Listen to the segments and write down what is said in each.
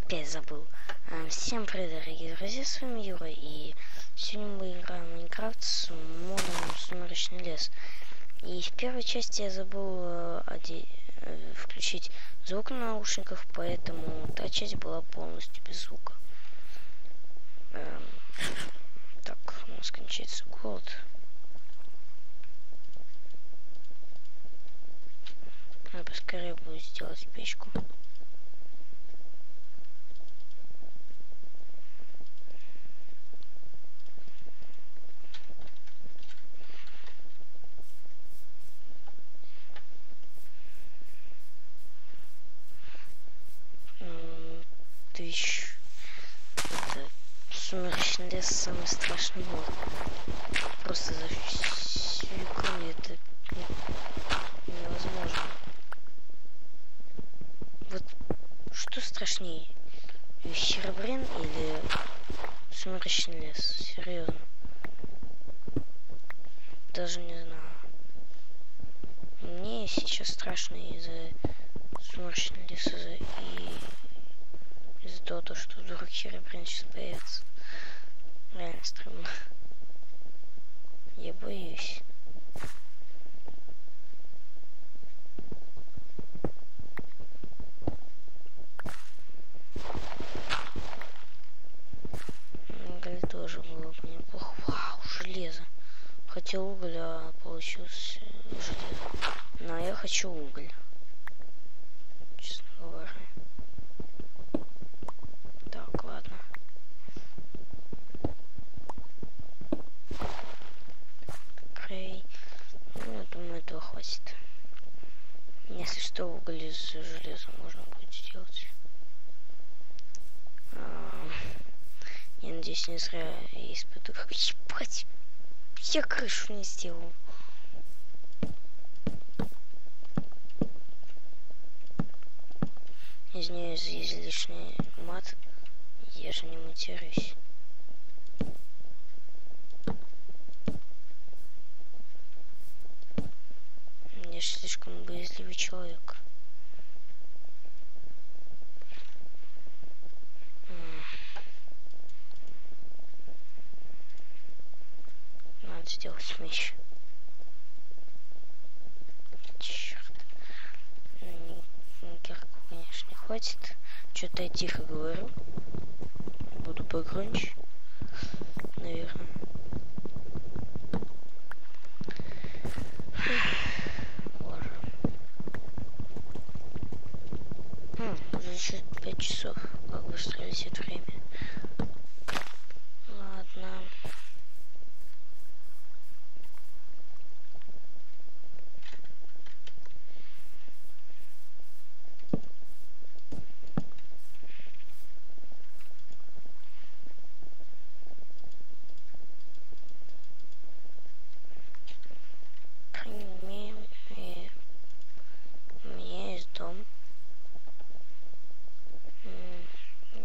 опять забыл. Всем привет, дорогие друзья, с вами Юра, и сегодня мы играем в Майнкрафт с модом Сумеречный лес. И в первой части я забыл включить звук на наушниках, поэтому та часть была полностью без звука. Так, у нас кончается голод. Надо поскорее будет сделать печку. Это Сумеречный лес самый страшный мод. Просто за всю игру это невозможно. Вот что страшнее? Херобрин или Сумеречный лес? Серьезно. Даже не знаю. Мне сейчас страшно из-за Сумеречного леса и из-за того, что вдруг Херобрин сейчас появится. Реально стрёмно. Я боюсь. Уголь тоже было бы неплохо. Вау, железо. Хотел уголь, а получилось железо. Но я хочу уголь. Честно говоря. Так, ладно. Крей. Ну, я думаю, этого хватит. Если что, уголь из железа можно будет сделать. Я надеюсь, не зря я испытываю. Ебать! Я крышу не сделал. Извиняюсь за излишний мат. Я же не матерюсь. Я же слишком боязливый человек. Надо сделать меч. Черт. Кирку, конечно, не хватит. Что-то я тихо говорю. Буду погромче. Наверное. Боже. Уже еще 5 часов. Как быстро летит время. Ладно. У меня есть дом.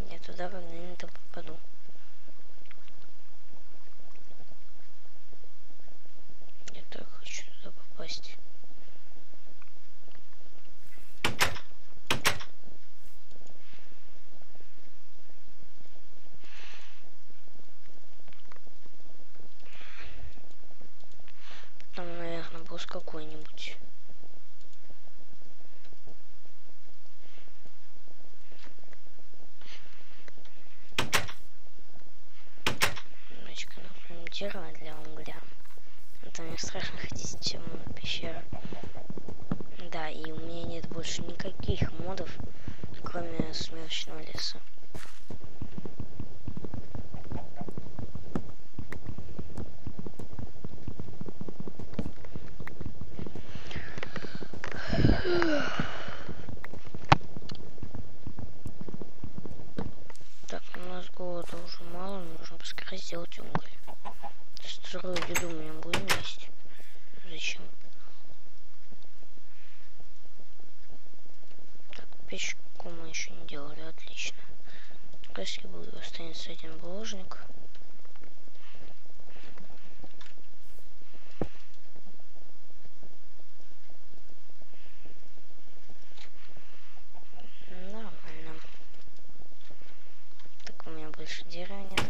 Я туда когда-нибудь попаду. Я так хочу туда попасть. Там, наверное, босс какой-нибудь. Значит, например, дерево для угля. Это мне страшно ходить в темную пещеру. Да, и у меня нет больше никаких модов, кроме Сумеречного леса. Так, у нас голода уже мало, нужно поскорее сделать уголь. Сырую еду у меня будем есть. Зачем? Так, печку мы еще не делали, отлично. Если будет останется один булыжник. Нормально. больше дерева нет.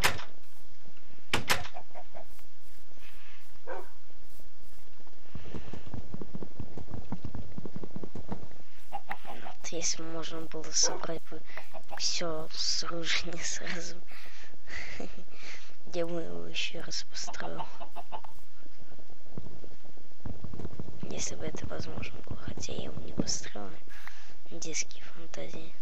Вот, если можно было собрать бы все с оружия сразу, я бы его еще раз построил. Если бы это возможно было, хотя я его не построил. Детские фантазии.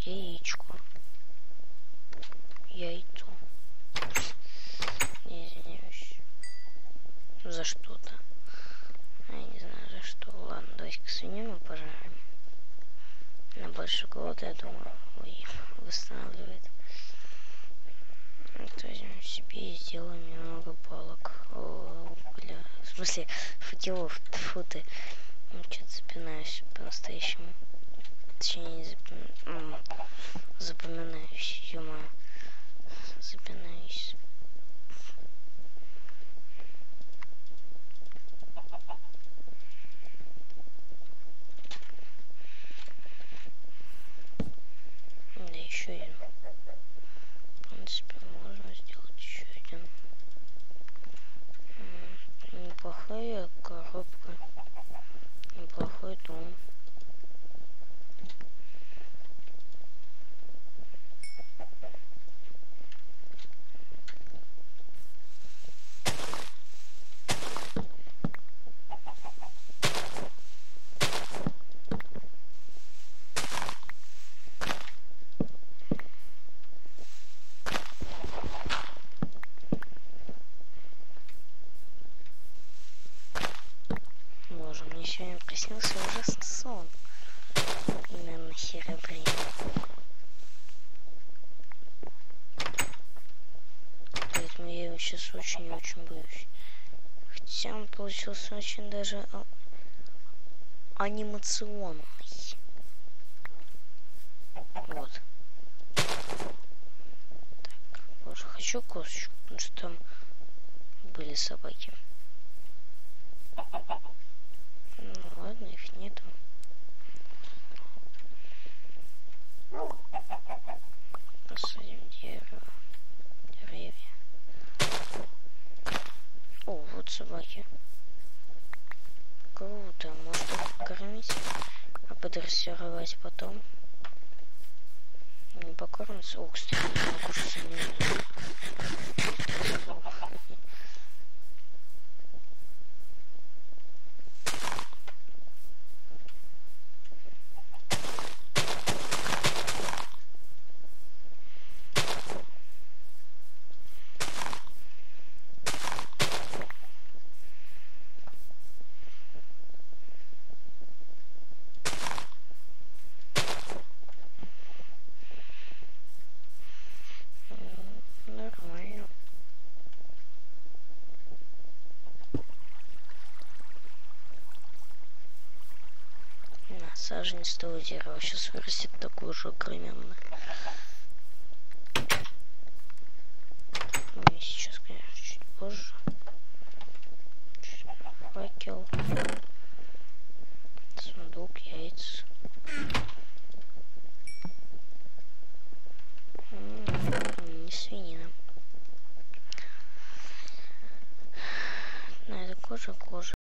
Яичко. Яйцо. Я извиняюсь. За что-то. Я не знаю за что. Ладно, давайте-ка свинину пожарим. На больше голода, я думаю, восстанавливает. Вот возьмем себе и сделаем немного палок. Угля. В смысле, факелов. Тьфу ты. Что-то запинаюсь по-настоящему. Точнее, не запоминаюсь. Ё-моё. Запинаюсь. Да, еще один. В принципе, можно сделать еще один. Неплохая коробка. Неплохой дом. Боже, мне сегодня приснился ужасный сон. Именно серое время. Поэтому я его сейчас очень-очень боюсь. Хотя он получился очень даже анимационный. Вот. Так, боже, хочу косточку, потому что там были собаки. Ну ладно, их нету. Посадим деревья. О, вот собаки. Круто, можно их кормить, а подрессировать потом. Не покормится. О, кстати, не кушаться не буду. Нормально. На саженец того дерева сейчас вырастет такой же огроменный. Не сейчас, конечно, чуть позже. Факел. Сундук, яйца. Не свинина. На это кожа.